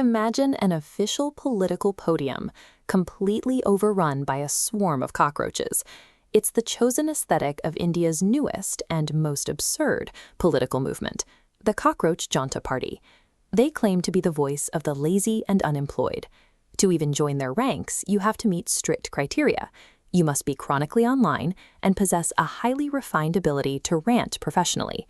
Imagine an official political podium completely overrun by a swarm of cockroaches. It's the chosen aesthetic of India's newest and most absurd political movement, the Cockroach Janta Party. They claim to be the voice of the lazy and unemployed. To even join their ranks, you have to meet strict criteria. You must be chronically online and possess a highly refined ability to rant professionally.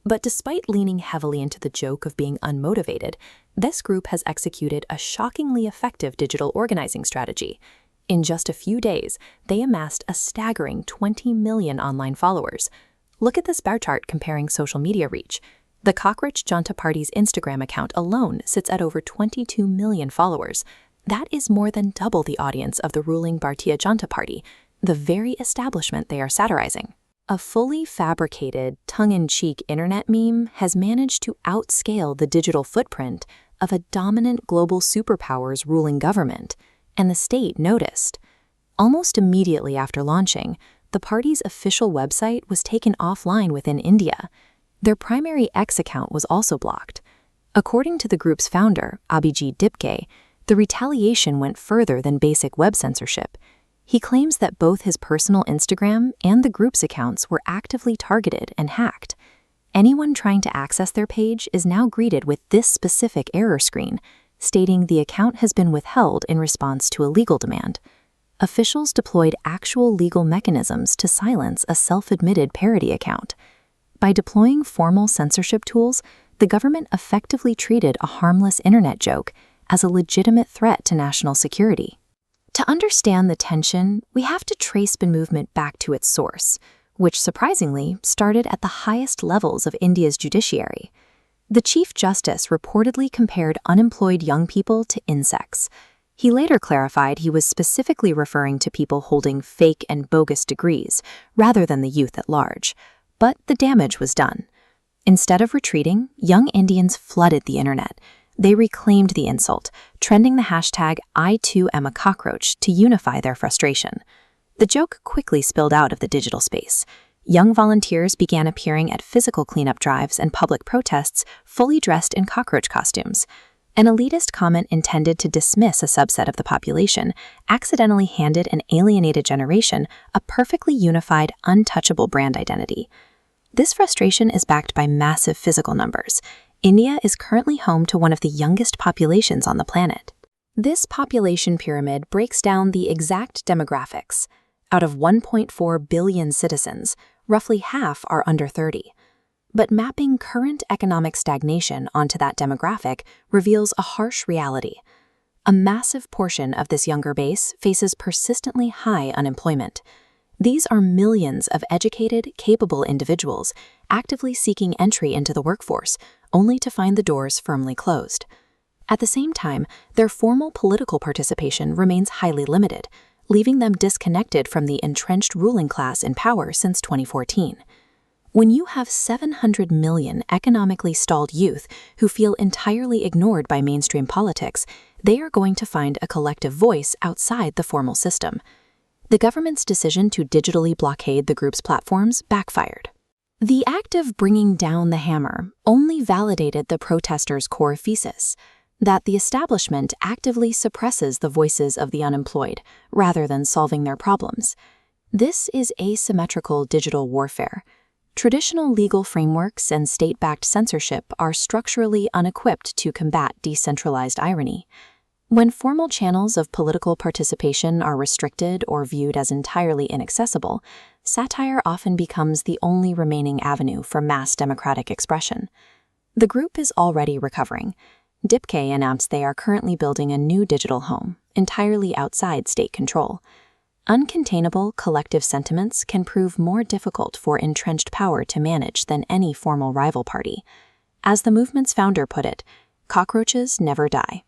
But despite leaning heavily into the joke of being unmotivated, this group has executed a shockingly effective digital organizing strategy. In just a few days, they amassed a staggering 20 million online followers. Look at this bar chart comparing social media reach. The Cockroach Janta Party's Instagram account alone sits at over 22 million followers. That is more than double the audience of the ruling Bharatiya Janata Party, the very establishment they are satirizing. A fully fabricated, tongue-in-cheek internet meme has managed to outscale the digital footprint of a dominant global superpower's ruling government, and the state noticed. Almost immediately after launching, the party's official website was taken offline within India. Their primary X account was also blocked. According to the group's founder, Abhijit Dipke, the retaliation went further than basic web censorship. He claims that both his personal Instagram and the group's accounts were actively targeted and hacked. Anyone trying to access their page is now greeted with this specific error screen, stating the account has been withheld in response to a legal demand. Officials deployed actual legal mechanisms to silence a self-admitted parody account. By deploying formal censorship tools, the government effectively treated a harmless internet joke as a legitimate threat to national security. To understand the tension, we have to trace the movement back to its source, which surprisingly started at the highest levels of India's judiciary. The Chief Justice reportedly compared unemployed young people to insects. He later clarified he was specifically referring to people holding fake and bogus degrees, rather than the youth at large. But the damage was done. Instead of retreating, young Indians flooded the internet. They reclaimed the insult, trending the hashtag #I2am a cockroach to unify their frustration. The joke quickly spilled out of the digital space. Young volunteers began appearing at physical cleanup drives and public protests, fully dressed in cockroach costumes. An elitist comment intended to dismiss a subset of the population accidentally handed an alienated generation a perfectly unified, untouchable brand identity. This frustration is backed by massive physical numbers. India is currently home to one of the youngest populations on the planet. This population pyramid breaks down the exact demographics. Out of 1.4 billion citizens, roughly half are under 30. But mapping current economic stagnation onto that demographic reveals a harsh reality. A massive portion of this younger base faces persistently high unemployment. These are millions of educated, capable individuals actively seeking entry into the workforce, only to find the doors firmly closed. At the same time, their formal political participation remains highly limited, leaving them disconnected from the entrenched ruling class in power since 2014. When you have 700 million economically stalled youth who feel entirely ignored by mainstream politics, they are going to find a collective voice outside the formal system. The government's decision to digitally blockade the group's platforms backfired. The act of bringing down the hammer only validated the protesters' core thesis, that the establishment actively suppresses the voices of the unemployed rather than solving their problems. This is asymmetrical digital warfare. Traditional legal frameworks and state-backed censorship are structurally unequipped to combat decentralized irony. When formal channels of political participation are restricted or viewed as entirely inaccessible, satire often becomes the only remaining avenue for mass democratic expression. The group is already recovering. Dipke announced they are currently building a new digital home, entirely outside state control. Uncontainable collective sentiments can prove more difficult for entrenched power to manage than any formal rival party. As the movement's founder put it, cockroaches never die.